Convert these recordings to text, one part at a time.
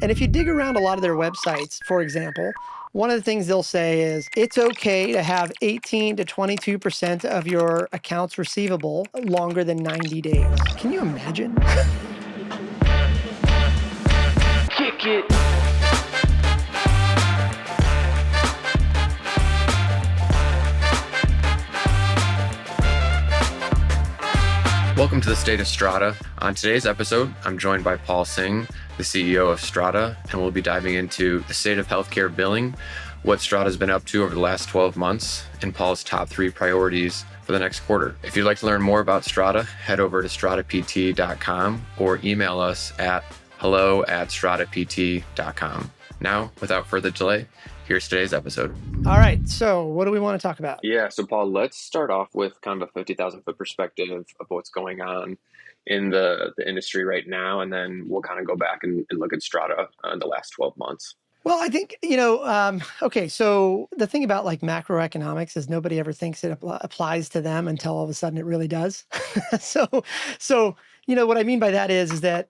And if you dig around a lot of their websites, for example, one of the things they'll say is it's okay to have 18 to 22% of your accounts receivable longer than 90 days. Can you imagine? Kick it. Welcome to the State of Strata. On today's episode, I'm joined by Paul Singh, the CEO of Strata, and we'll be diving into the state of healthcare billing, what Strata's been up to over the last 12 months, and Paul's top 3 priorities for the next quarter. If you'd like to learn more about Strata, head over to stratapt.com or email us at hello@stratapt.com. Now, without further delay, here's today's episode. All right. So what do we want to talk about? Yeah, so Paul, let's start off with kind of a 50,000 foot perspective of what's going on in the industry right now, and then we'll kind of go back and look at Strata in the last 12 months. Well, I think, okay, so the thing about like macroeconomics is nobody ever thinks it applies to them until all of a sudden it really does. So, what I mean by that is that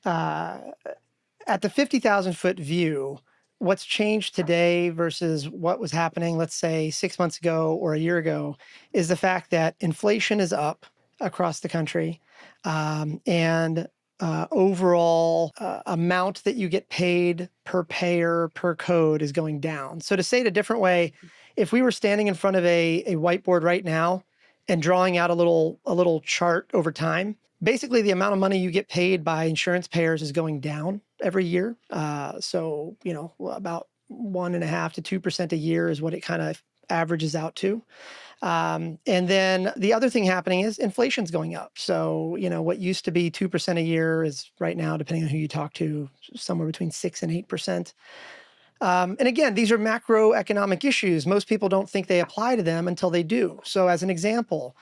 at the 50,000 foot view, what's changed today versus what was happening, let's say 6 months ago or a year ago, is the fact that inflation is up across the country, and overall amount that you get paid per payer per code is going down. So to say it a different way, if we were standing in front of a whiteboard right now and drawing out a little chart over time, basically the amount of money you get paid by insurance payers is going down every year. So about 1.5% to 2% a year is what it kind of averages out to. And then the other thing happening is inflation's going up. So, what used to be 2% a year is right now, depending on who you talk to, somewhere between 6 and 8%. And again, these are macroeconomic issues. Most people don't think they apply to them until they do. So as an example,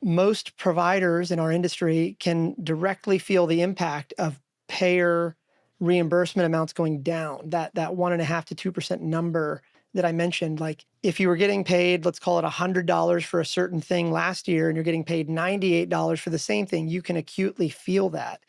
most providers in our industry can directly feel the impact of payer reimbursement amounts going down, that 1.5% to 2% number that I mentioned. Like if you were getting paid, let's call it $100 for a certain thing last year, and you're getting paid $98 for the same thing, you can acutely feel that.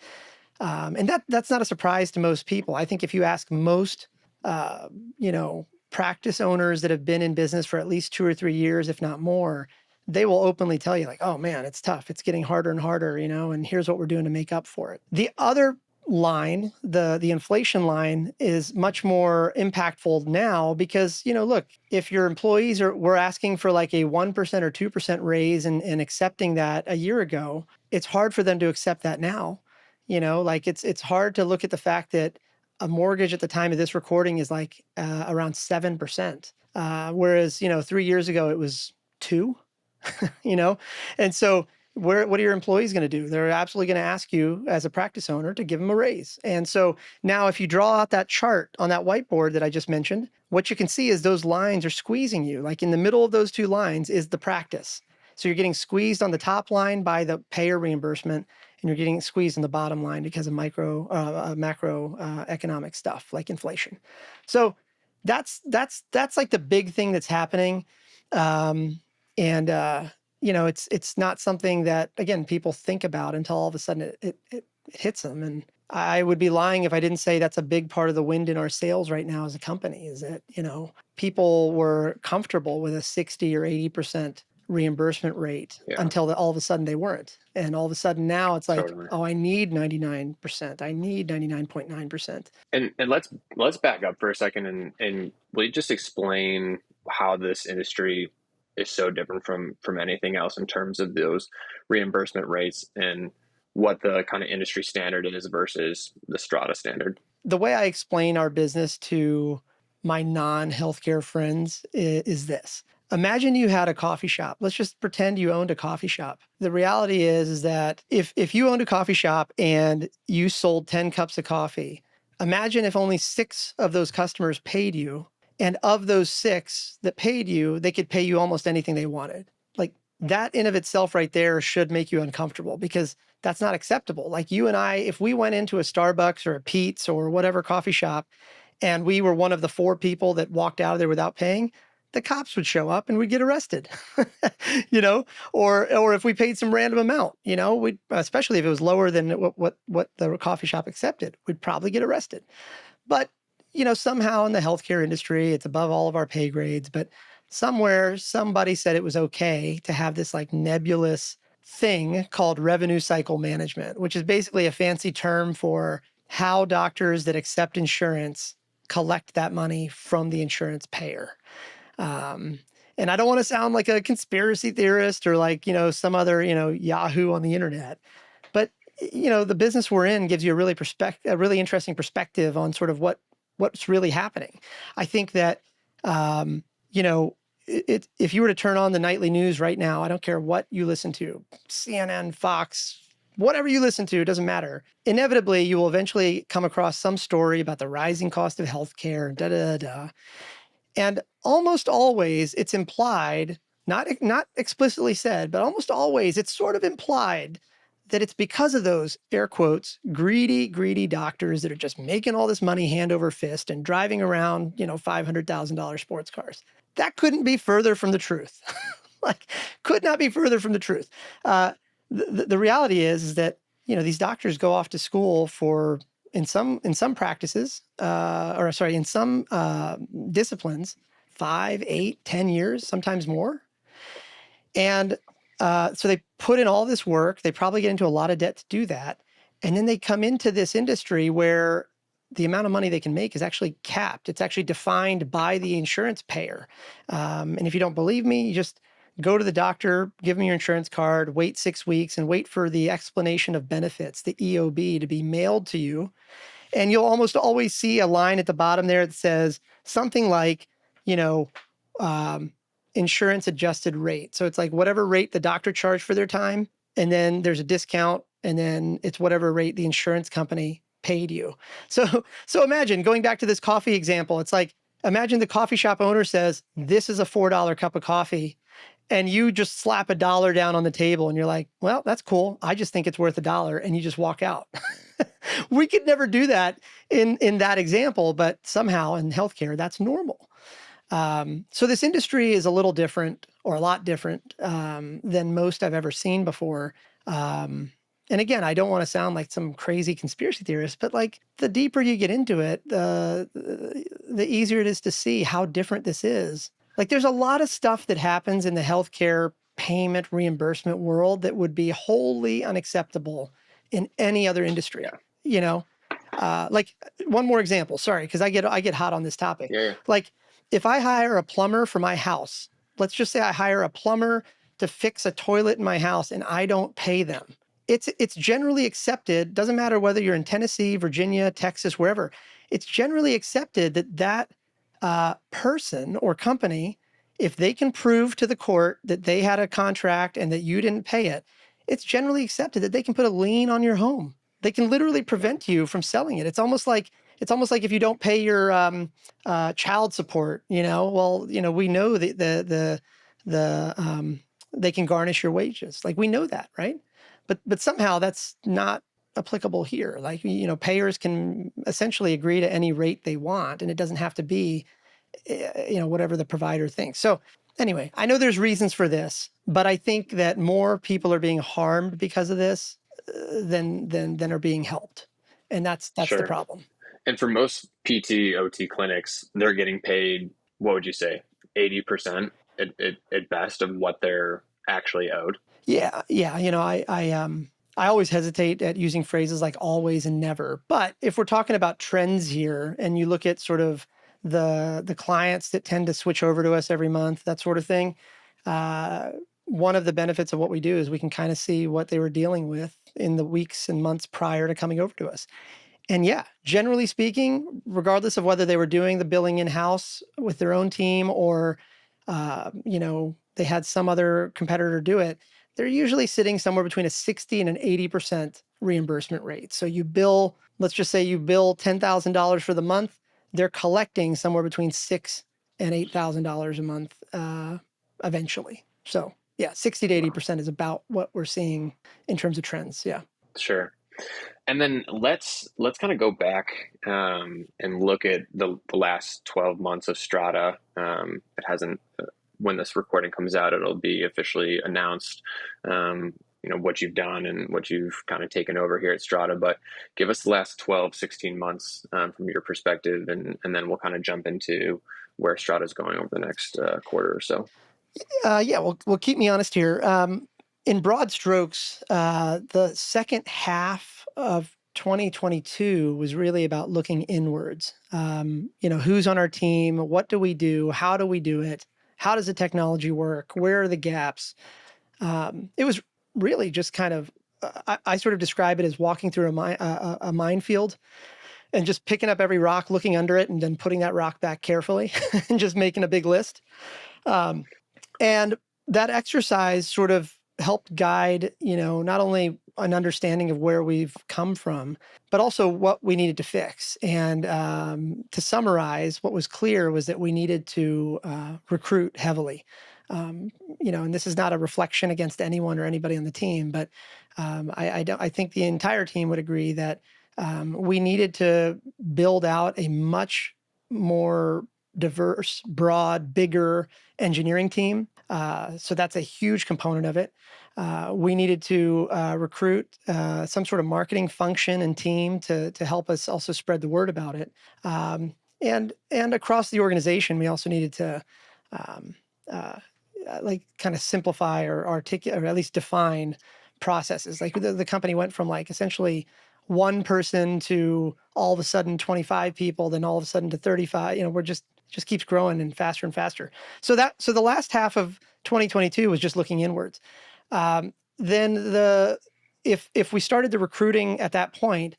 And that's not a surprise to most people. I think if you ask most, practice owners that have been in business for at least 2 or 3 years, if not more, they will openly tell you like, oh man, it's tough. It's getting harder and harder, and here's what we're doing to make up for it. The other line, the inflation line, is much more impactful now because, look, if your employees were asking for like a 1% or 2% raise and accepting that a year ago, it's hard for them to accept that now. Like it's hard to look at the fact that a mortgage at the time of this recording is like around 7%. Whereas, 3 years ago it was 2, and so what are your employees going to do? They're absolutely going to ask you as a practice owner to give them a raise. And so now if you draw out that chart on that whiteboard that I just mentioned, what you can see is those lines are squeezing you. Like in the middle of those 2 lines is the practice. So you're getting squeezed on the top line by the payer reimbursement, and you're getting squeezed on the bottom line because of macro economic stuff like inflation. So that's like the big thing that's happening. It's not something that, again, people think about until all of a sudden it hits them. And I would be lying if I didn't say that's a big part of the wind in our sails right now as a company, is that, people were comfortable with a 60 or 80% reimbursement rate until all of a sudden they weren't. And all of a sudden now it's like, totally. Oh, I need 99%. I need 99.9%. And let's back up for a second and will you just explain how this industry is so different from anything else in terms of those reimbursement rates and what the kind of industry standard is versus the Strata standard? The way I explain our business to my non-healthcare friends is this. Imagine you had a coffee shop. Let's just pretend you owned a coffee shop. The reality is that if you owned a coffee shop and you sold 10 cups of coffee, imagine if only 6 of those customers paid you. And of those 6 that paid you, they could pay you almost anything they wanted. Like that in of itself right there should make you uncomfortable because that's not acceptable. Like you and I, if we went into a Starbucks or a Pete's or whatever coffee shop and we were one of the 4 people that walked out of there without paying, the cops would show up and we'd get arrested, you know, or if we paid some random amount, you know, we especially if it was lower than what the coffee shop accepted, we'd probably get arrested. But, you know, somehow in the healthcare industry, it's above all of our pay grades. But somewhere, somebody said it was okay to have this like nebulous thing called revenue cycle management, which is basically a fancy term for how doctors that accept insurance collect that money from the insurance payer. Um, and I don't want to sound like a conspiracy theorist or like, you know, some other, you know, Yahoo on the internet. But you know, the business we're in gives you a really interesting perspective on sort of what's really happening. I think that you know, if you were to turn on the nightly news right now, I don't care what you listen to, CNN, Fox, whatever you listen to, it doesn't matter. Inevitably, you will eventually come across some story about the rising cost of healthcare, da da da. And almost always it's implied, not explicitly said, but almost always it's sort of implied that it's because of those air quotes greedy doctors that are just making all this money hand over fist and driving around, you know, $500,000 sports cars. That couldn't be further from the truth. Like, could not be further from the truth. The reality is that, you know, these doctors go off to school for in some practices, or sorry, in some disciplines, 5, 8, 10 years, sometimes more. And so they put in all this work. They probably get into a lot of debt to do that. And then they come into this industry where the amount of money they can make is actually capped. It's actually defined by the insurance payer. And if you don't believe me, you just go to the doctor, give them your insurance card, wait 6 weeks, and wait for the explanation of benefits, the EOB, to be mailed to you. And you'll almost always see a line at the bottom there that says something like, you know, insurance adjusted rate. So it's like whatever rate the doctor charged for their time, and then there's a discount, and then it's whatever rate the insurance company paid you. So imagine going back to this coffee example. It's like, imagine the coffee shop owner says, this is a $4 cup of coffee. And you just slap $1 down on the table and you're like, well, that's cool. I just think it's worth $1. And you just walk out. We could never do that in that example, but somehow in healthcare, that's normal. So this industry is a little different, or a lot different, than most I've ever seen before. And again, I don't want to sound like some crazy conspiracy theorist, but like the deeper you get into it, the easier it is to see how different this is. Like there's a lot of stuff that happens in the healthcare payment reimbursement world that would be wholly unacceptable in any other industry. Yeah. You know, like one more example. Sorry, because I get hot on this topic. Yeah. Like if I hire a plumber for my house, let's just say I hire a plumber to fix a toilet in my house and I don't pay them. It's generally accepted, doesn't matter whether you're in Tennessee, Virginia, Texas, wherever, it's generally accepted that person or company, if they can prove to the court that they had a contract and that you didn't pay it, it's generally accepted that they can put a lien on your home. They can literally prevent you from selling it. It's almost like if you don't pay your child support, you know, well, you know, we know that they can garnish your wages. Like we know that, right? But somehow that's not applicable here. Like, you know, payers can essentially agree to any rate they want, and it doesn't have to be, you know, whatever the provider thinks. So anyway, I know there's reasons for this, but I think that more people are being harmed because of this than are being helped. And that's the Sure. problem. And for most PT, OT clinics, they're getting paid, what would you say, 80% at best of what they're actually owed? Yeah. You know, I always hesitate at using phrases like always and never. But if we're talking about trends here, and you look at sort of the clients that tend to switch over to us every month, that sort of thing, one of the benefits of what we do is we can kind of see what they were dealing with in the weeks and months prior to coming over to us. And yeah, generally speaking, regardless of whether they were doing the billing in-house with their own team or, you know, they had some other competitor do it, they're usually sitting somewhere between a 60 and an 80% reimbursement rate. So you bill, let's just say you bill $10,000 for the month, they're collecting somewhere between $6,000 and $8,000 a month eventually. So yeah, 60 to 80% is about what we're seeing in terms of trends. Yeah. Sure. And then let's kind of go back and look at the last 12 months of Strata. It hasn't when this recording comes out, it'll be officially announced. What you've done and what you've kind of taken over here at Strata. But give us the last 12, 16 months from your perspective, and then we'll kind of jump into where Strata is going over the next quarter or so. Yeah, well, keep me honest here. In broad strokes, the second half of 2022 was really about looking inwards. Who's on our team? What do we do? How do we do it? How does the technology work? Where are the gaps? It was really just kind of, I sort of describe it as walking through a minefield and just picking up every rock, looking under it, and then putting that rock back carefully and just making a big list. And that exercise sort of helped guide, not only an understanding of where we've come from, but also what we needed to fix. And to summarize, what was clear was that we needed to recruit heavily. And this is not a reflection against anyone or anybody on the team, but I think the entire team would agree that we needed to build out a much more diverse, broad, bigger engineering team. So that's a huge component of it. We needed to recruit some sort of marketing function and team to help us also spread the word about it. And across the organization, we also needed to kind of simplify or articulate, or at least define processes. Like the company went from like essentially one person to all of a sudden 25 people, then all of a sudden to 35. We're just keeps growing and faster. So the last half of 2022 was just looking inwards. Then if we started the recruiting at that point,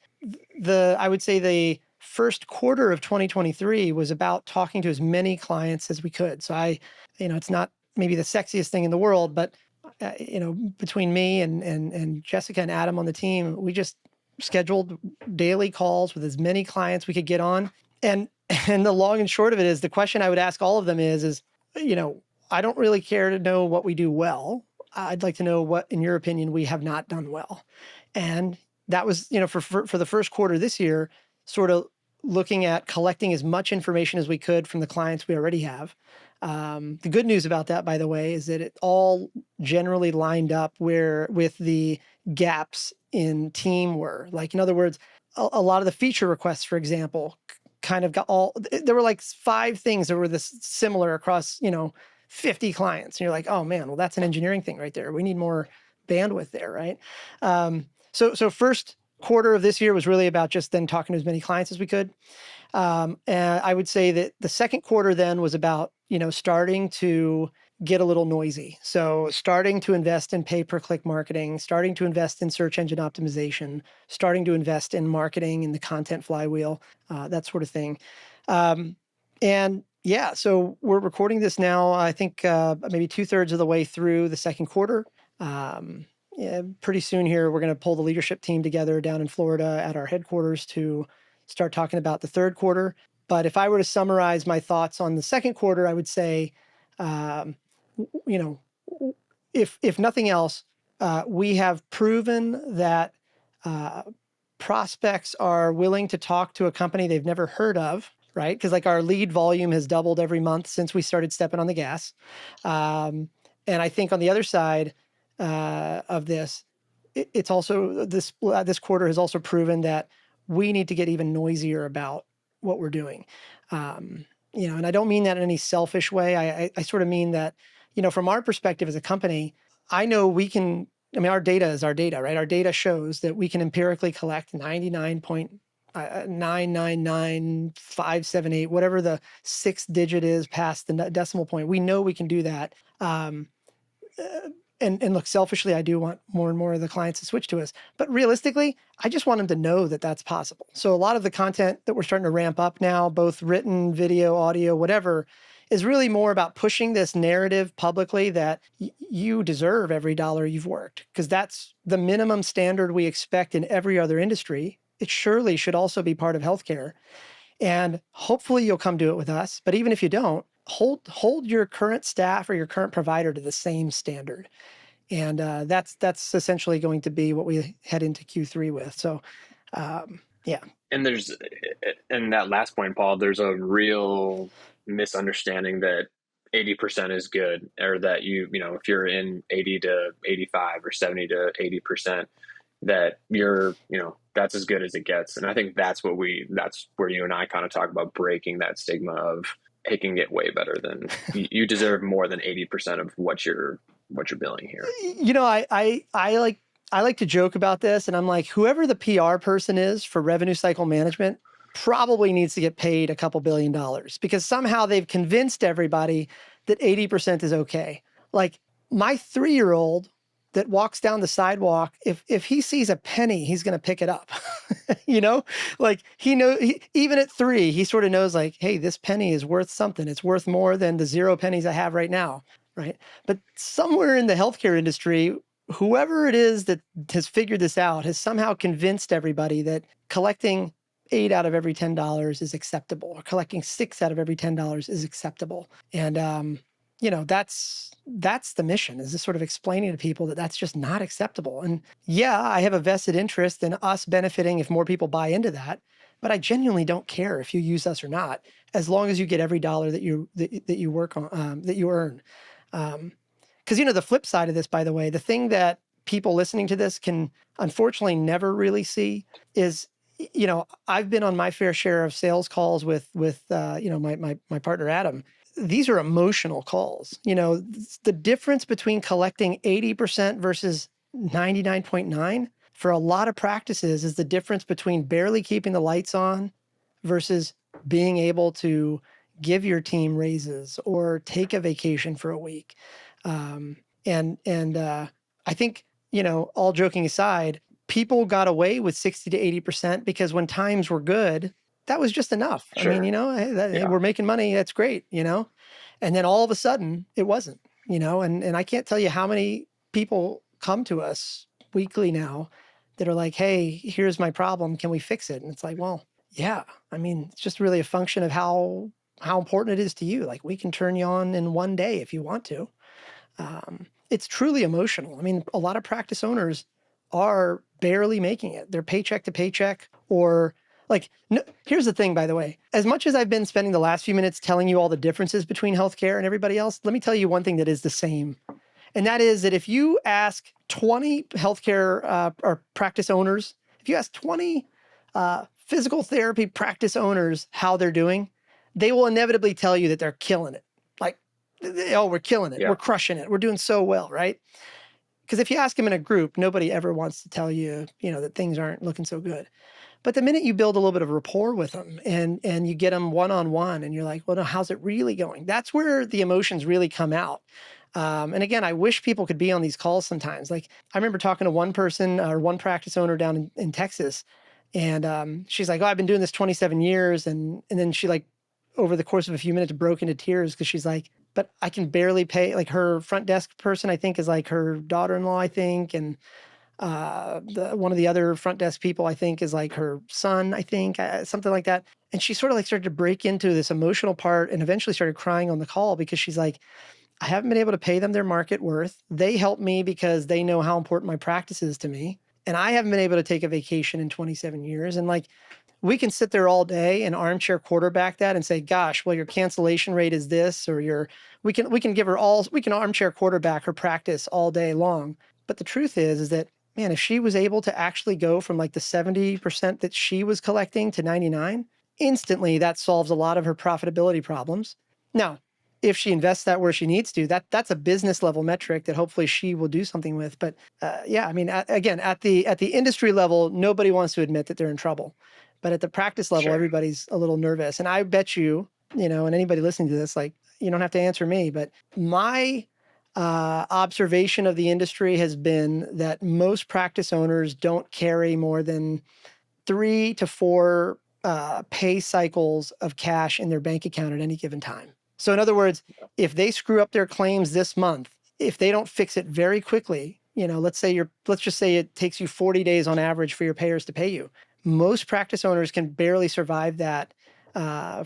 I would say the first quarter of 2023 was about talking to as many clients as we could. So it's not maybe the sexiest thing in the world, but between me and Jessica and Adam on the team, we just scheduled daily calls with as many clients we could get on. And the long and short of it is, the question I would ask all of them is, I don't really care to know what we do well. I'd like to know what, in your opinion, we have not done well. And that was, for the first quarter this year, sort of looking at collecting as much information as we could from the clients we already have. The good news about that, by the way, is that it all generally lined up with the gaps in team were. Like, in other words, a lot of the feature requests, for example, kind of there were like 5 things that were this similar across, 50 clients. And you're like, oh man, well, that's an engineering thing right there. We need more bandwidth there, right? So first quarter of this year was really about just then talking to as many clients as we could. And I would say that the second quarter then was about, starting to get a little noisy. So starting to invest in pay-per-click marketing, starting to invest in search engine optimization, starting to invest in marketing in the content flywheel, that sort of thing. And yeah, so we're recording this now, I think maybe 2/3 of the way through the second quarter. Pretty soon here, we're going to pull the leadership team together down in Florida at our headquarters to start talking about the third quarter. But if I were to summarize my thoughts on the second quarter, I would say, if nothing else, we have proven that prospects are willing to talk to a company they've never heard of, right? Because like our lead volume has doubled every month since we started stepping on the gas. And I think on the other side of this, it's also this quarter has also proven that we need to get even noisier about what we're doing. And I don't mean that in any selfish way. I sort of mean that, from our perspective as a company, I know our data is our data, right? Our data shows that we can empirically collect 99.999578, whatever the 6th digit is past the decimal point. We know we can do that. And look, selfishly, I do want more and more of the clients to switch to us. But realistically, I just want them to know that that's possible. So a lot of the content that we're starting to ramp up now, both written, video, audio, whatever, is really more about pushing this narrative publicly that you deserve every dollar you've worked, because that's the minimum standard we expect in every other industry. It surely should also be part of healthcare. And hopefully you'll come do it with us. But even if you don't, hold your current staff or your current provider to the same standard. And that's essentially going to be what we head into Q3 with. So Yeah. And and that last point, Paul, there's a real misunderstanding that 80% is good, or that if you're in 80 to 85 or 70 to 80%, that that's as good as it gets. And I think that's where you and I kind of talk about breaking that stigma of it can get way better than you deserve more than 80% of what you're billing here. I like to joke about this, and I'm like, whoever the PR person is for revenue cycle management probably needs to get paid a couple $1 billion, because somehow they've convinced everybody that 80% is okay. Like my 3-year-old that walks down the sidewalk, if he sees a penny, he's going to pick it up. Like even at 3, he sort of knows, like, hey, this penny is worth something. It's worth more than the 0 pennies I have right now. Right. But somewhere in the healthcare industry, whoever it is that has figured this out has somehow convinced everybody that collecting 8 out of every $10 is acceptable, or collecting 6 out of every $10 is acceptable. And, that's the mission, is just sort of explaining to people that that's just not acceptable. And yeah, I have a vested interest in us benefiting if more people buy into that, but I genuinely don't care if you use us or not, as long as you get every dollar that you work on, that you earn. Because, the flip side of this, by the way, the thing that people listening to this can unfortunately never really see is, I've been on my fair share of sales calls with my partner, Adam. These are emotional calls. The difference between collecting 80% versus 99.9 for a lot of practices is the difference between barely keeping the lights on versus being able to give your team raises or take a vacation for a week. I think, all joking aside, people got away with 60 to 80% because when times were good, that was just enough. Sure. I mean, hey, we're making money. That's great, and then all of a sudden it wasn't, and I can't tell you how many people come to us weekly now that are like, hey, here's my problem. Can we fix it? And it's like, well, yeah, I mean, it's just really a function of how important it is to you. Like, we can turn you on in one day if you want to. It's truly emotional. I mean, a lot of practice owners are barely making it. They're paycheck to paycheck, or like, no, here's the thing, by the way, as much as I've been spending the last few minutes telling you all the differences between healthcare and everybody else, let me tell you one thing that is the same. And that is that if you ask 20 healthcare or practice owners, if you ask 20 physical therapy practice owners how they're doing, they will inevitably tell you that they're killing it. Like, oh, we're killing it. Yeah. We're crushing it. We're doing so well, right? Because if you ask them in a group, nobody ever wants to tell you, that things aren't looking so good. But the minute you build a little bit of rapport with them and you get them one-on-one and you're like, well, no, how's it really going? That's where the emotions really come out. And again, I wish people could be on these calls sometimes. Like, I remember talking to one person or one practice owner down in Texas, and she's like, oh, I've been doing this 27 years. And then she, like, over the course of a few minutes, broke into tears because she's like, but I can barely pay. Like, her front desk person, I think, is like her daughter-in-law, I think. And one of the other front desk people, I think, is like her son, I think, something like that. And she sort of like started to break into this emotional part and eventually started crying on the call because she's like, I haven't been able to pay them their market worth. They help me because they know how important my practice is to me. And I haven't been able to take a vacation in 27 years. And like, we can sit there all day and armchair quarterback that and say, gosh, well, your cancellation rate is this, or we can armchair quarterback her practice all day long. But the truth is that, man, if she was able to actually go from like the 70% that she was collecting to 99, instantly that solves a lot of her profitability problems. Now, if she invests that where she needs to, that's a business level metric that hopefully she will do something with. But yeah, I mean, again, at the industry level, nobody wants to admit that they're in trouble. But at the practice level, everybody's a little nervous. And I bet you, and anybody listening to this, like, you don't have to answer me, but my observation of the industry has been that most practice owners don't carry more than 3 to 4 pay cycles of cash in their bank account at any given time. So in other words, if they screw up their claims this month, if they don't fix it very quickly, let's just say it takes you 40 days on average for your payers to pay you. Most practice owners can barely survive that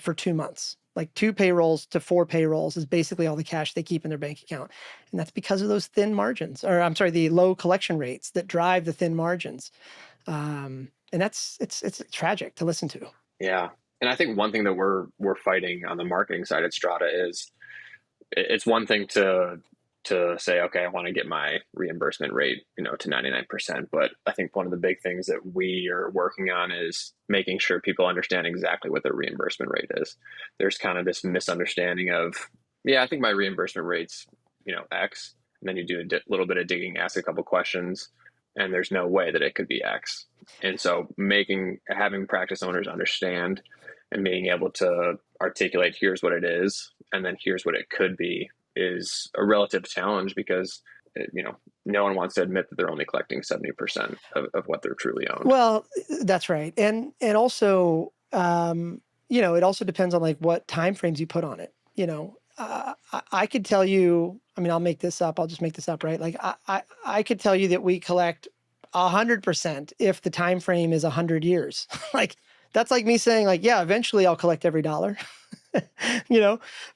for 2 months. Like 2 payrolls to 4 payrolls is basically all the cash they keep in their bank account. And that's because of those thin margins, the low collection rates that drive the thin margins. And it's tragic to listen to. Yeah. And I think one thing that we're fighting on the marketing side at Strata is it's one thing to say, okay, I want to get my reimbursement rate, to 99%. But I think one of the big things that we are working on is making sure people understand exactly what their reimbursement rate is. There's kind of this misunderstanding of, yeah, I think my reimbursement rate's, X. And then you do a little bit of digging, ask a couple questions, and there's no way that it could be X. And so having practice owners understand and being able to articulate, here's what it is, and then here's what it could be, is a relative challenge because, no one wants to admit that they're only collecting 70% of what they're truly owned. Well, that's right. And also, it also depends on like what time frames you put on it. I could tell you, I mean, I'll make this up. I'll just make this up, right? Like I could tell you that we collect 100% if the time frame is 100 years. Like that's like me saying like, yeah, eventually I'll collect every dollar,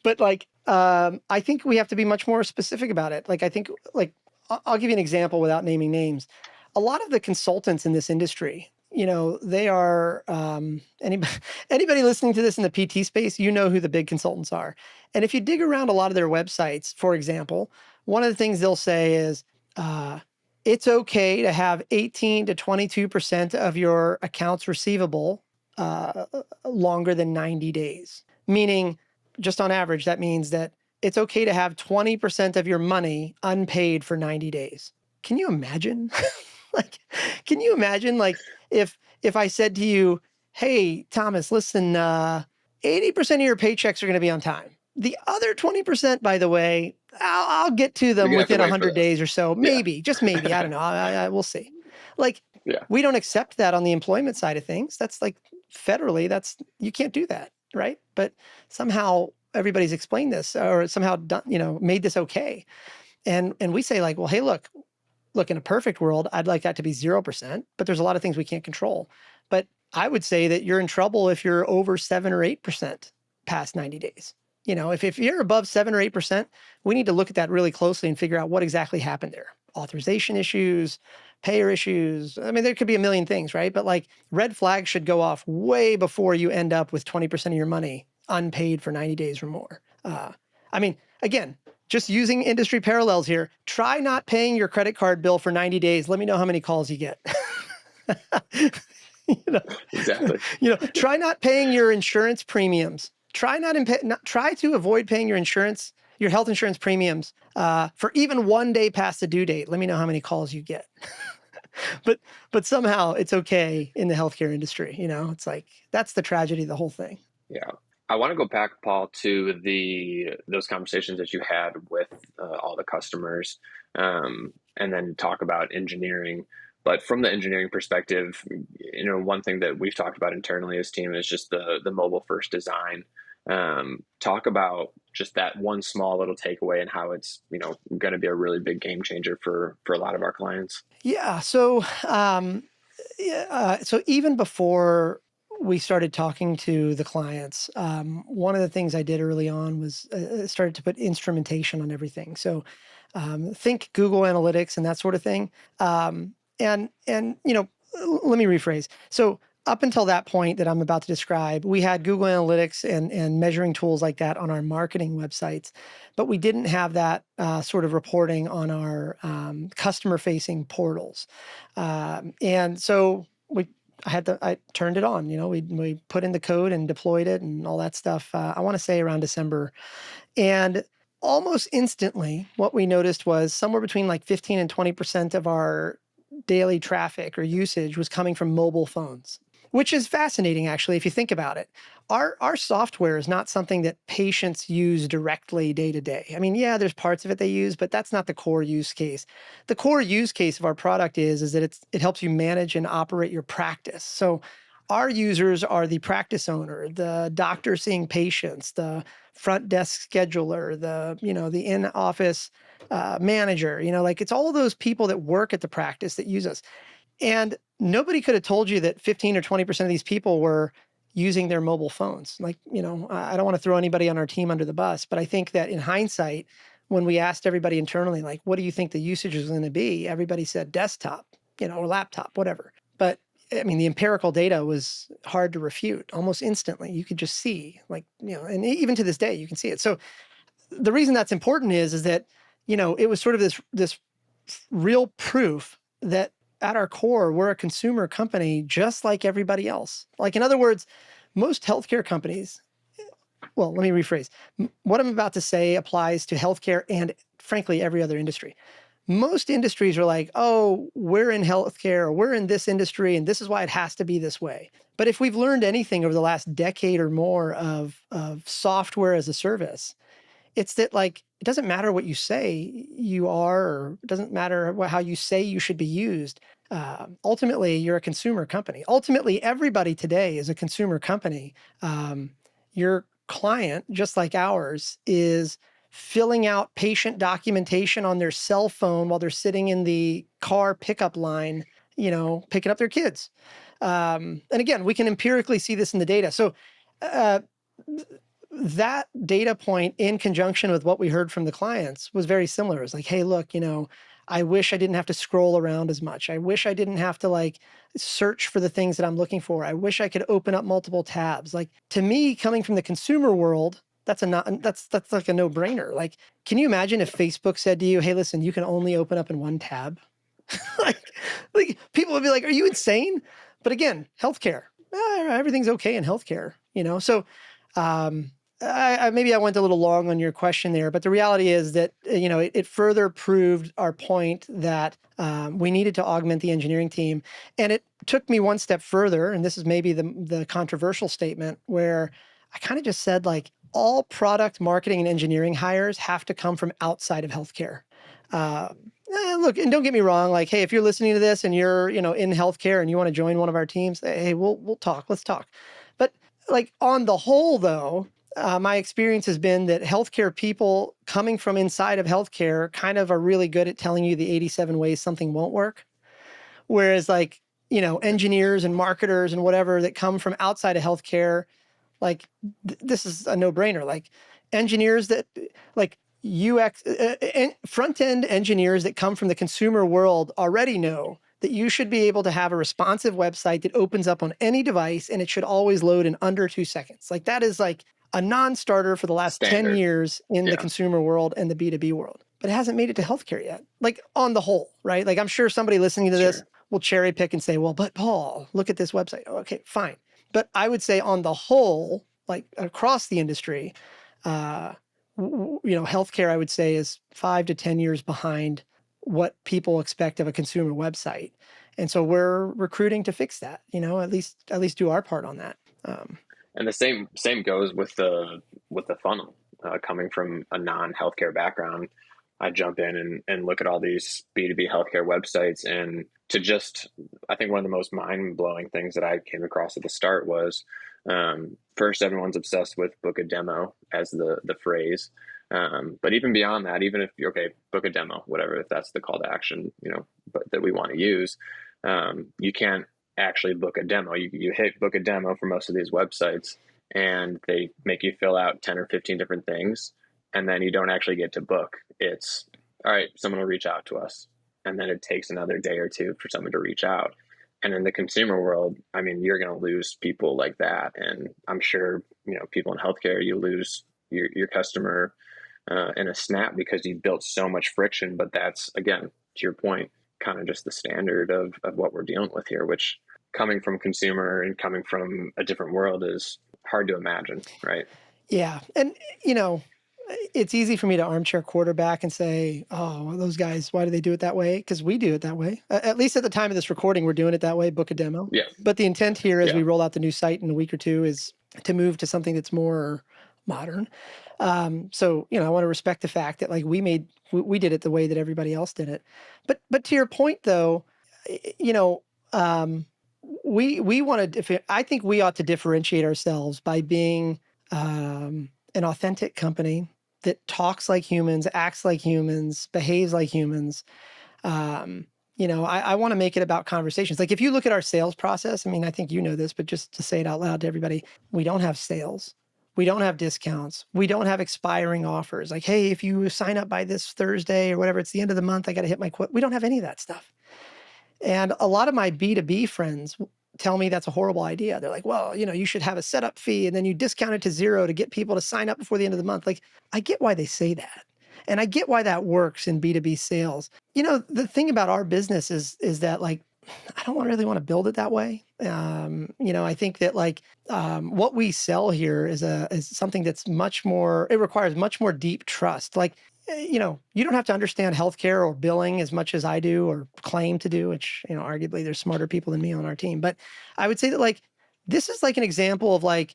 but like, I think we have to be much more specific about it. Like, I think like, I'll give you an example without naming names. A lot of the consultants in this industry, they are, anybody listening to this in the PT space, who the big consultants are. And if you dig around a lot of their websites, for example, one of the things they'll say is, it's okay to have 18 to 22% of your accounts receivable longer than 90 days. Meaning, just on average, that means that it's okay to have 20% of your money unpaid for 90 days. Can you imagine? Can you imagine if I said to you, hey, Thomas, listen, 80% of your paychecks are going to be on time. The other 20%, by the way, I'll get to them within 100 days or so. Maybe, just maybe. I don't know. We'll see. We don't accept that on the employment side of things. That's like federally, you can't do that, right? But somehow everybody's explained this or somehow done, made this okay. And we say like, well, hey, look, in a perfect world, I'd like that to be 0%, but there's a lot of things we can't control. But I would say that you're in trouble if you're over 7 or 8% past 90 days. If you're above 7 or 8%, we need to look at that really closely and figure out what exactly happened there. Authorization issues, payer issues. I mean, there could be a million things, right? But like red flags should go off way before you end up with 20% of your money unpaid for 90 days or more. I mean, again, just using industry parallels here, try not paying your credit card bill for 90 days. Let me know how many calls you get. Exactly. Try not paying your insurance premiums. Try to avoid paying your health insurance premiums for even 1 day past the due date. Let me know how many calls you get. but somehow it's okay in the healthcare industry. It's like, that's the tragedy of the whole thing. Yeah. I want to go back, Paul, to those conversations that you had with all the customers, and then talk about engineering. But from the engineering perspective, one thing that we've talked about internally as team is just the mobile first design. Talk about just that one small little takeaway and how it's going to be a really big game changer for a lot of our clients. Yeah. So so even before we started talking to the clients, one of the things I did early on was started to put instrumentation on everything. So think Google Analytics and that sort of thing. And let me rephrase. So up until that point that I'm about to describe, we had Google Analytics and measuring tools like that on our marketing websites, but we didn't have that sort of reporting on our customer-facing portals. And so I turned it on. We put in the code and deployed it and all that stuff. I want to say around December, and almost instantly, what we noticed was somewhere between like 15 and 20% of our daily traffic or usage was coming from mobile phones, which is fascinating, actually, if you think about it. Our software is not something that patients use directly day to day. I mean, yeah, there's parts of it they use, but that's not the core use case. The core use case of our product is that it helps you manage and operate your practice. So our users are the practice owner, the doctor seeing patients, the front desk scheduler, the in-office manager. It's all of those people that work at the practice that use us. And nobody could have told you that 15 or 20% of these people were using their mobile phones. I don't want to throw anybody on our team under the bus, but I think that in hindsight, when we asked everybody internally, like, what do you think the usage is going to be? Everybody said desktop, or laptop, whatever. But I mean, the empirical data was hard to refute almost instantly. You could just see, like, and even to this day, you can see it. So the reason that's important is that, it was sort of this real proof that at our core, we're a consumer company just like everybody else. Like, in other words, most healthcare companies, well, let me rephrase. What I'm about to say applies to healthcare and, frankly, every other industry. Most industries are like, oh, we're in healthcare, or we're in this industry, and this is why it has to be this way. But if we've learned anything over the last decade or more of software as a service, it's that, like, it doesn't matter what you say you are, or it doesn't matter how you say you should be used. Ultimately, you're a consumer company. Ultimately, everybody today is a consumer company. Your client, just like ours, is filling out patient documentation on their cell phone while they're sitting in the car pickup line, picking up their kids. And again, we can empirically see this in the data. So uh, that data point, in conjunction with what we heard from the clients, was very similar. It's like, hey, look, I wish I didn't have to scroll around as much. I wish I didn't have to, like, search for the things that I'm looking for. I wish I could open up multiple tabs. Like, to me, coming from the consumer world, that's like a no-brainer. Like, can you imagine if Facebook said to you, hey, listen, you can only open up in one tab? like people would be like, are you insane? But again, healthcare, everything's okay in healthcare, So maybe I went a little long on your question there, but the reality is that, it further proved our point that we needed to augment the engineering team. And it took me one step further, and this is maybe the controversial statement, where I kind of just said, like, all product marketing and engineering hires have to come from outside of healthcare. Look, and don't get me wrong, like, hey, if you're listening to this and you're, in healthcare and you want to join one of our teams, hey, we'll talk. Let's talk. But, like, on the whole, though, my experience has been that healthcare people coming from inside of healthcare kind of are really good at telling you the 87 ways something won't work. Whereas, like, engineers and marketers and whatever that come from outside of healthcare, like, this is a no-brainer. Like, engineers that, like, UX, front-end engineers that come from the consumer world already know that you should be able to have a responsive website that opens up on any device, and it should always load in under 2 seconds. Like, that is like a non-starter for the last 10 Standard. years in the Yeah. consumer world and the B2B world. But it hasn't made it to healthcare yet. Like, on the whole, right? Like, I'm sure somebody listening to this Sure. will cherry pick and say, well, but Paul, look at this website. Okay, fine. But I would say, on the whole, like, across the industry, healthcare, I would say, is 5 to 10 years behind what people expect of a consumer website. And so we're recruiting to fix that, at least do our part on that. And the same goes with the funnel. Coming from a non-healthcare background, I jump in and look at all these B2B healthcare websites, and I think one of the most mind-blowing things that I came across at the start was, first, everyone's obsessed with book a demo as the phrase. But even beyond that, even if you're okay, book a demo, whatever, if that's the call to action, but that we want to use, you can't actually book a demo. You hit book a demo for most of these websites, and they make you fill out 10 or 15 different things, and then you don't actually get to book. It's, all right, someone will reach out to us, and then it takes another day or two for someone to reach out. And in the consumer world, I mean, you're going to lose people like that. And I'm sure, people in healthcare, you lose your customer in a snap because you built so much friction. But that's, again, to your point, kind of just the standard of what we're dealing with here, which, coming from consumer and coming from a different world, is hard to imagine, right? Yeah. And, it's easy for me to armchair quarterback and say, oh, well, those guys, why do they do it that way? Because we do it that way. At least at the time of this recording, we're doing it that way, book a demo. Yeah. But the intent here, as Yeah. we roll out the new site in a week or two, is to move to something that's more modern. So, I want to respect the fact that, like, we did it the way that everybody else did it. But to your point, though, we want to, I think we ought to differentiate ourselves by being an authentic company that talks like humans, acts like humans, behaves like humans. I want to make it about conversations. Like, if you look at our sales process, I mean, I think you know this, but just to say it out loud to everybody, we don't have sales. We don't have discounts. We don't have expiring offers. Like, hey, if you sign up by this Thursday or whatever, it's the end of the month, I got to hit my quote. We don't have any of that stuff. And a lot of my B2B friends tell me that's a horrible idea. They're like, well, you should have a setup fee and then you discount it to zero to get people to sign up before the end of the month. Like, I get why they say that. And I get why that works in B2B sales. The thing about our business is that, like, I don't really want to build it that way. I think that, like, what we sell here is something that's much more, it requires much more deep trust. Like, you don't have to understand healthcare or billing as much as I do or claim to do, which, arguably there's smarter people than me on our team. But I would say that, like, this is like an example of, like,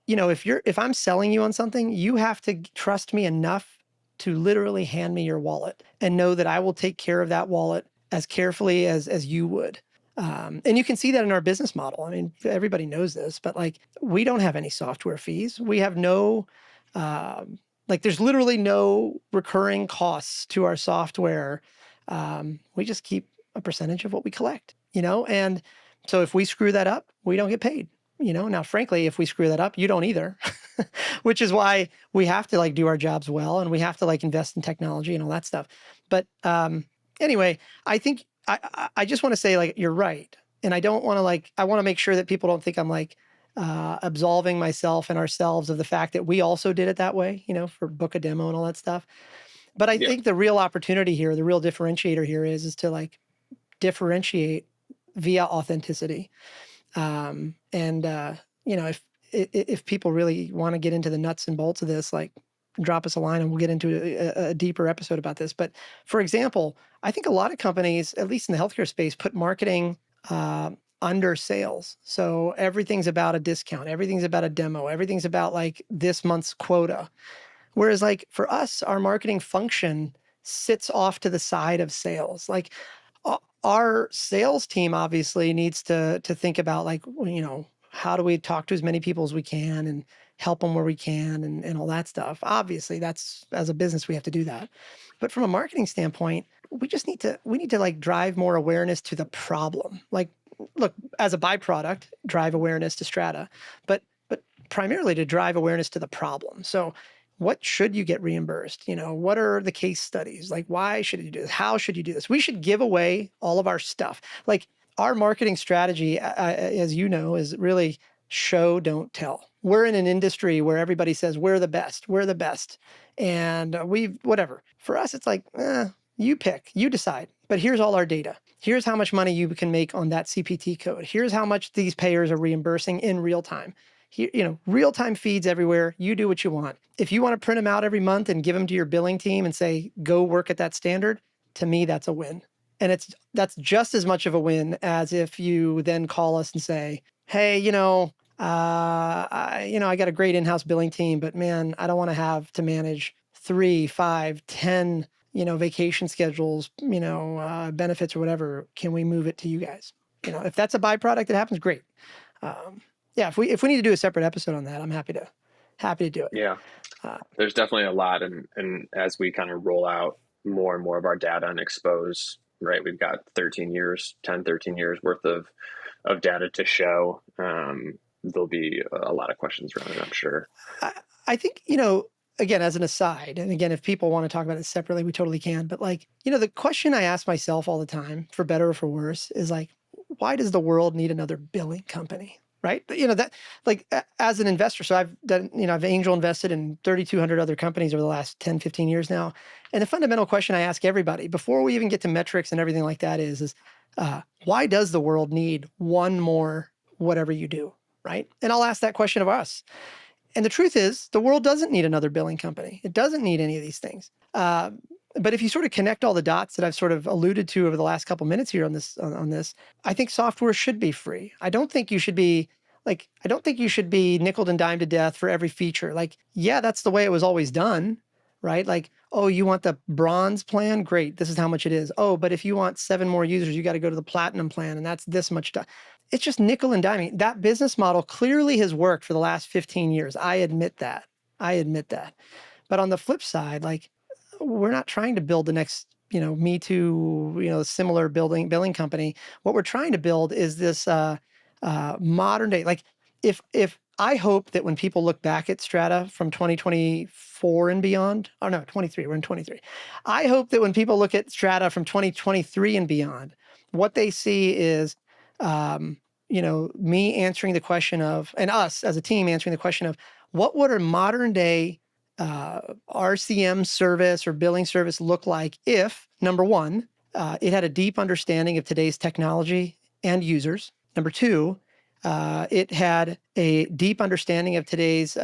if I'm selling you on something, you have to trust me enough to literally hand me your wallet and know that I will take care of that wallet as carefully as you would. And you can see that in our business model. I mean, everybody knows this, but, like, we don't have any software fees. We have no, there's literally no recurring costs to our software. We just keep a percentage of what we collect, and so if we screw that up, we don't get paid. Now, frankly, if we screw that up, you don't either, which is why we have to, like, do our jobs well, and we have to, like, invest in technology and all that stuff. But anyway, I think I just want to say, like, you're right. And I don't want to, like, I want to make sure that people don't think I'm, like, absolving myself and ourselves of the fact that we also did it that way, for book a demo and all that stuff. But I think the real opportunity here, the real differentiator here is to, like, differentiate via authenticity. If people really want to get into the nuts and bolts of this, like, drop us a line and we'll get into a deeper episode about this. But for example, I think a lot of companies, at least in the healthcare space, put marketing under sales. So everything's about a discount. Everything's about a demo. Everything's about, like, this month's quota. Whereas, like, for us, our marketing function sits off to the side of sales. Like, our sales team obviously needs to think about, like, how do we talk to as many people as we can and help them where we can and all that stuff. Obviously, that's, as a business, we have to do that. But from a marketing standpoint, we need to like drive more awareness to the problem. Like, look, as a byproduct, drive awareness to Strata, but primarily to drive awareness to the problem. So what should you get reimbursed? What are the case studies? Like, why should you do this? How should you do this? We should give away all of our stuff. Like, our marketing strategy, as you know, is really show, don't tell. We're in an industry where everybody says, we're the best. And whatever. For us, it's like, you pick, you decide. But here's all our data. Here's how much money you can make on that CPT code. Here's how much these payers are reimbursing in real time. Real-time feeds everywhere. You do what you want. If you want to print them out every month and give them to your billing team and say, go work at that standard, to me, that's a win. And that's just as much of a win as if you then call us and say, hey, I got a great in-house billing team, but man, I don't want to have to manage 3, 5, 10, vacation schedules, benefits or whatever. Can we move it to you guys? If that's a byproduct that happens, great. If we need to do a separate episode on that, I'm happy to do it. Yeah, there's definitely a lot, and as we kind of roll out more and more of our data and expose, right, we've got 13 years worth of data to show. There'll be a lot of questions around it, I'm sure. I think, again, as an aside, and again, if people want to talk about it separately, we totally can. But, like, the question I ask myself all the time, for better or for worse, is like, why does the world need another billing company? Right? That, like, as an investor, so I've done, I've angel invested in 3,200 other companies over the last 10, 15 years now. And the fundamental question I ask everybody before we even get to metrics and everything like that is why does the world need one more whatever you do? Right? And I'll ask that question of us. And the truth is, the world doesn't need another billing company. It doesn't need any of these things. But if you sort of connect all the dots that I've sort of alluded to over the last couple minutes here on this, I think software should be free. I don't think you should be nickeled and dimed to death for every feature. Like, yeah, that's the way it was always done, right? Like, oh, you want the bronze plan? Great. This is how much it is. Oh, but if you want 7 more users, you got to go to the platinum plan, and that's this much. It's just nickel and diming. That business model clearly has worked for the last 15 years. I admit that. But on the flip side, like, we're not trying to build the next, Me Too, similar billing company. What we're trying to build is this modern day. Like, if I hope that when people look back at Strata from 2024 and beyond, or no, 23, we're in 23. I hope that when people look at Strata from 2023 and beyond, what they see is me answering the question of, and us as a team answering the question of, what would a modern day RCM service or billing service look like if, number one, it had a deep understanding of today's technology and users. Number two, it had a deep understanding of today's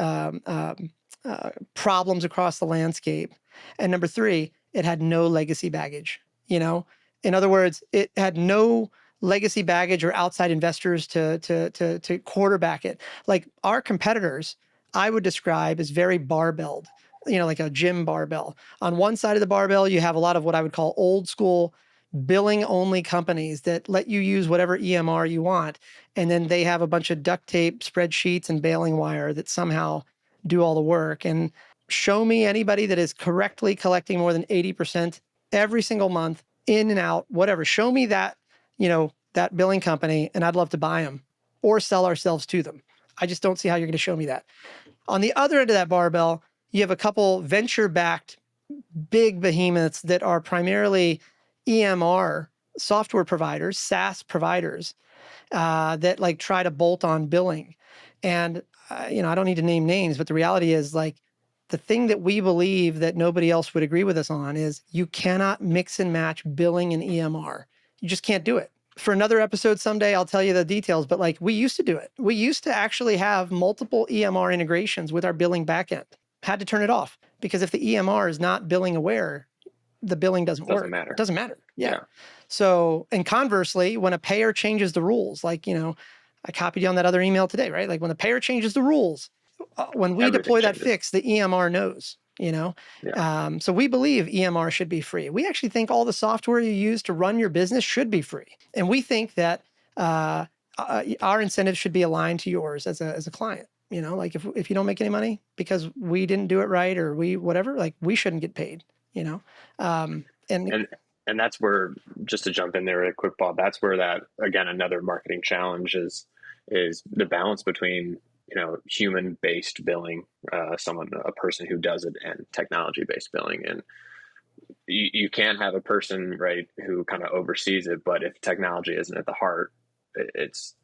problems across the landscape. And number three, it had no legacy baggage. In other words, it had no legacy baggage or outside investors to quarterback it. Like our competitors, I would describe as very barbelled, like a gym barbell. On one side of the barbell, you have a lot of what I would call old school billing only companies that let you use whatever EMR you want. And then they have a bunch of duct tape spreadsheets and baling wire that somehow do all the work. And show me anybody that is correctly collecting more than 80% every single month, in and out, whatever. Show me that, that billing company, and I'd love to buy them or sell ourselves to them. I just don't see how you're going to show me that. On the other end of that barbell, you have a couple venture-backed big behemoths that are primarily EMR software providers, SaaS providers, that like try to bolt on billing. And, I don't need to name names, but the reality is like the thing that we believe that nobody else would agree with us on is you cannot mix and match billing and EMR. You just can't do it. For another episode someday, I'll tell you the details, but like we used to do it. We used to actually have multiple EMR integrations with our billing backend. Had to turn it off because if the EMR is not billing aware, the billing doesn't work. Matter. It doesn't matter. Yeah. So, and conversely, when a payer changes the rules, like, I copied you on that other email today, right? Like when the payer changes the rules, when we Everything deploy changes. that fix, the EMR knows, So we believe EMR should be free. We actually think all the software you use to run your business should be free. And we think that our incentives should be aligned to yours as a client. Like if you don't make any money because we didn't do it right or we whatever, like we shouldn't get paid, And that's where, just to jump in there real quick, Paul, that's where that, again, another marketing challenge is the balance between, human-based billing, a person who does it, and technology-based billing. And you can't have a person, right, who kind of oversees it, but if technology isn't at the heart, it's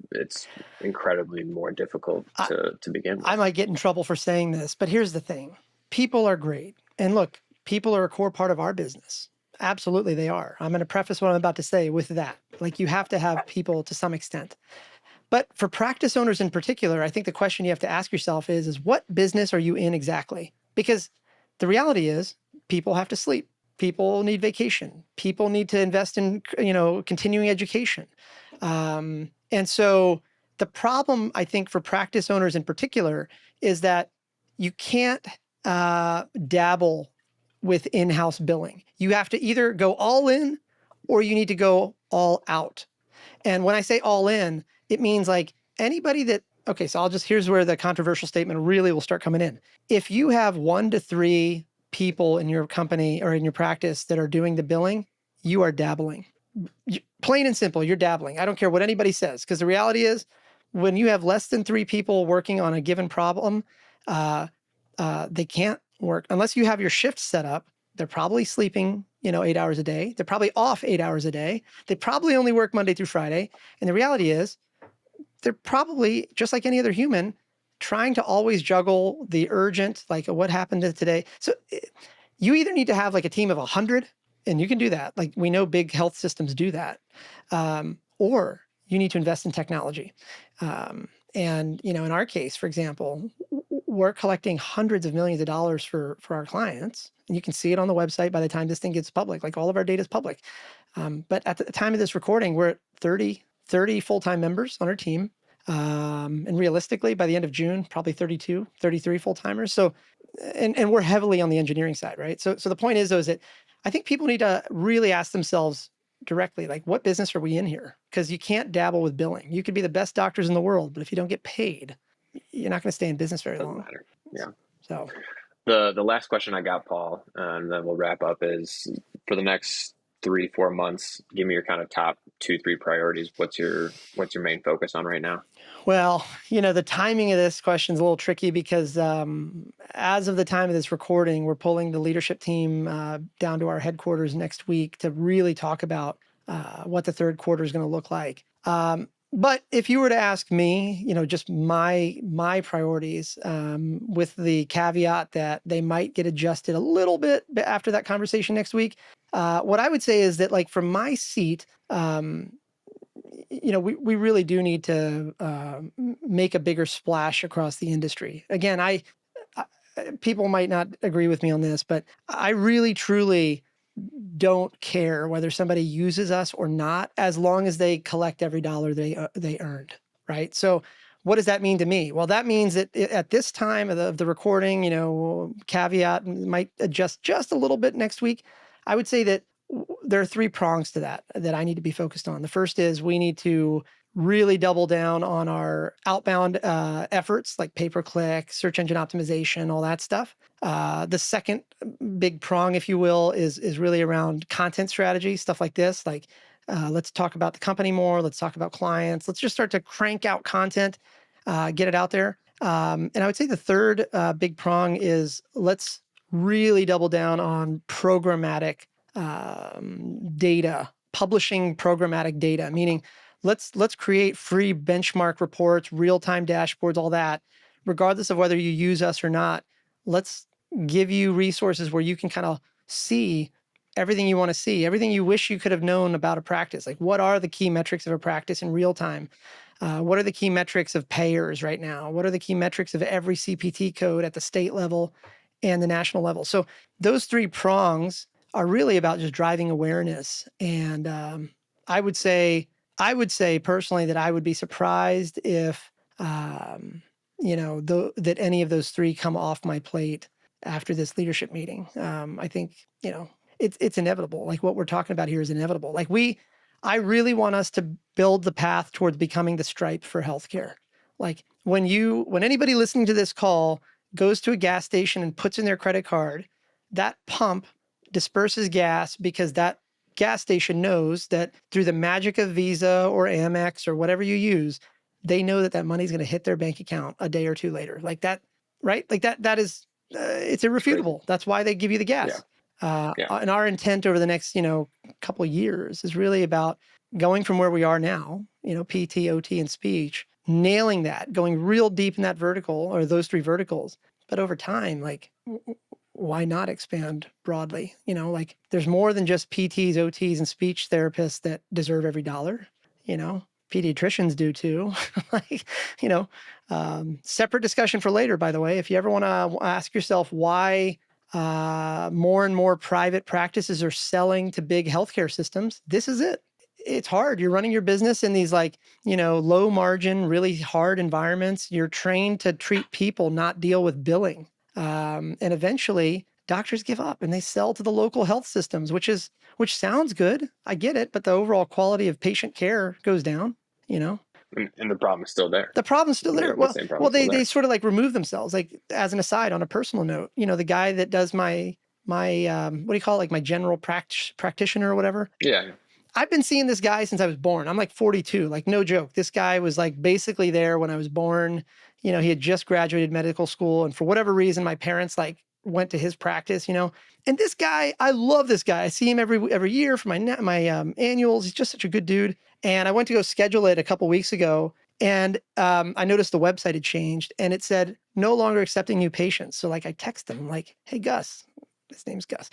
incredibly more difficult to begin with. I might get in trouble for saying this, but here's the thing. People are great. And look, people are a core part of our business. Absolutely, they are. I'm going to preface what I'm about to say with that. Like you have to have people to some extent. But for practice owners in particular, I think the question you have to ask yourself is what business are you in exactly? Because the reality is people have to sleep. People need vacation. People need to invest in, continuing education. And so the problem, I think, for practice owners in particular is that you can't dabble with in-house billing. You have to either go all in or you need to go all out. And when I say all in, it means like anybody that, okay, so here's where the controversial statement really will start coming in. If you have 1 to 3 people in your company or in your practice that are doing the billing, you are dabbling. Plain and simple, you're dabbling. I don't care what anybody says, because the reality is when you have less than 3 people working on a given problem, they can't work unless you have your shift set up. They're probably sleeping, 8 hours a day. They're probably off 8 hours a day. They probably only work Monday through Friday. And the reality is they're probably, just like any other human, trying to always juggle the urgent, like what happened today. So you either need to have like a team of 100, and you can do that. Like we know big health systems do that. Or you need to invest in technology. And, in our case, for example, we're collecting hundreds of millions of dollars for our clients. And you can see it on the website by the time this thing gets public. Like all of our data is public. But at the time of this recording, we're at 30 full-time members on our team. And realistically, by the end of June, probably 32, 33 full-timers. So, and we're heavily on the engineering side, right? So the point is, though, is that I think people need to really ask themselves directly, like, what business are we in here? Because you can't dabble with billing. You could be the best doctors in the world, but if you don't get paid, you're not going to stay in business very long. Doesn't matter. Yeah. So the last question I got, Paul, and then we'll wrap up, is for the next 3-4 months, give me your kind of top 2-3 priorities. What's your main focus on right now? Well, the timing of this question is a little tricky because as of the time of this recording, we're pulling the leadership team down to our headquarters next week to really talk about what the third quarter is going to look like. But if you were to ask me, just my priorities, with the caveat that they might get adjusted a little bit after that conversation next week, what I would say is that, like, from my seat, we really do need to make a bigger splash across the industry. Again, I people might not agree with me on this, but I really truly don't care whether somebody uses us or not, as long as they collect every dollar they earned, right? So what does that mean to me? Well, that means that at this time of the recording, caveat might adjust just a little bit next week. I would say that there are three prongs to that I need to be focused on. The first is we need to really double down on our outbound efforts, like pay-per-click, search engine optimization, all that stuff. The second big prong, if you will, is really around content strategy, stuff like this. Like, let's talk about the company more. Let's talk about clients. Let's just start to crank out content, get it out there. And I would say the third big prong is let's really double down on programmatic data, publishing programmatic data, meaning let's create free benchmark reports, real-time dashboards, all that, regardless of whether you use us or not. Let's give you resources where you can kind of see everything you want to see, everything you wish you could have known about a practice. Like, what are the key metrics of a practice in real time? What are the key metrics of payers right now? What are the key metrics of every CPT code at the state level and the national level? So those three prongs are really about just driving awareness. And I would say personally that I would be surprised if, that any of those three come off my plate after this leadership meeting. I think, it's inevitable. Like, what we're talking about here is inevitable. Like, I really want us to build the path towards becoming the Stripe for healthcare. Like, when anybody listening to this call goes to a gas station and puts in their credit card, that pump disperses gas because that gas station knows that through the magic of Visa or Amex or whatever you use, they know that money's going to hit their bank account a day or two later. Like that, right? Like that is, it's irrefutable. That's why they give you the gas. And our intent over the next, couple of years is really about going from where we are now, PT, OT, and speech, nailing that, going real deep in that vertical or those three verticals. But over time, like, why not expand broadly? Like, there's more than just PTs, OTs, and speech therapists that deserve every dollar. Pediatricians do too. Like, separate discussion for later, by the way. If you ever want to ask yourself why more and more private practices are selling to big healthcare systems, this is it. It's hard. You're running your business in these, like, low margin, really hard environments. You're trained to treat people, not deal with billing. And eventually doctors give up and they sell to the local health systems, which sounds good. I get it. But the overall quality of patient care goes down, And the problem is still there. The problem's still there. They sort of like remove themselves. Like, as an aside, on a personal note, the guy that does my what do you call it? Like, my general practitioner or whatever. Yeah. I've been seeing this guy since I was born. I'm like 42, like, no joke. This guy was like basically there when I was born. He had just graduated medical school. And for whatever reason, my parents like went to his practice, and this guy, I love this guy. I see him every year for my annuals. He's just such a good dude. And I went to go schedule it a couple weeks ago. And I noticed the website had changed and it said no longer accepting new patients. So, like, I text him like, hey, Gus, his name's Gus,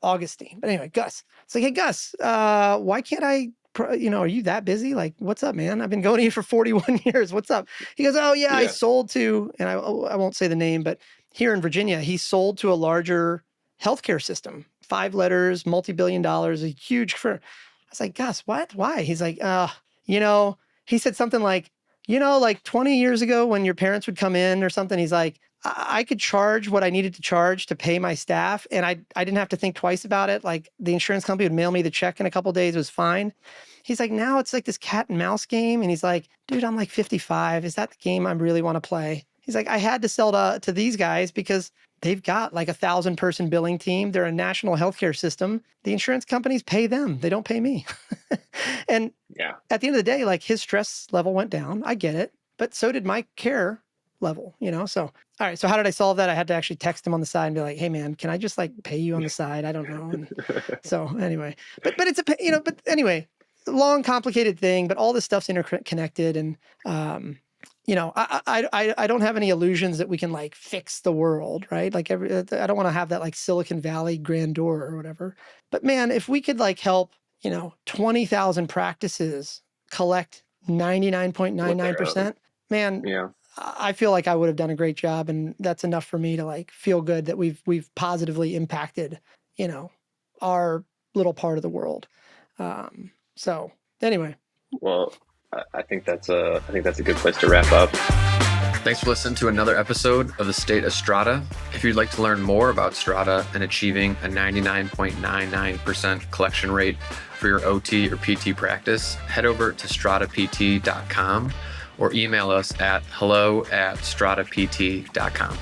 Augustine. But anyway, Gus. It's like, hey, Gus, why can't I, are you that busy? Like, what's up, man? I've been going to you for 41 years. What's up? He goes, oh, yeah, I sold to, and I won't say the name, but here in Virginia, he sold to a larger healthcare system, 5 letters, multi-billion dollars, a huge firm. I was like, Gus, what? Why? He's like, he said something like, like 20 years ago when your parents would come in or something, he's like, I could charge what I needed to charge to pay my staff. And I didn't have to think twice about it. Like, the insurance company would mail me the check in a couple of days. It was fine. He's like, now it's like this cat and mouse game. And he's like, dude, I'm like 55. Is that the game I really want to play? He's like, I had to sell to these guys because they've got like 1,000-person billing team. They're a national healthcare system. The insurance companies pay them. They don't pay me. And at the end of the day, like, his stress level went down. I get it. But so did my care level, So, all right. So how did I solve that? I had to actually text him on the side and be like, hey, man, can I just like pay you on the side? I don't know. And so anyway, but it's but anyway, long, complicated thing, but all this stuff's interconnected. And, I don't have any illusions that we can like fix the world, right? Like I don't want to have that like Silicon Valley grandeur or whatever. But man, if we could like help, 20,000 practices collect What they're 99.99%, man, yeah. I feel like I would have done a great job, and that's enough for me to like feel good that we've positively impacted, our little part of the world. So anyway, Well, I think that's a good place to wrap up. Thanks for listening to another episode of the State of Strata. If you'd like to learn more about Strata and achieving a 99.99% collection rate for your OT or PT practice, head over to stratapt.com or email us at hello@stratapt.com.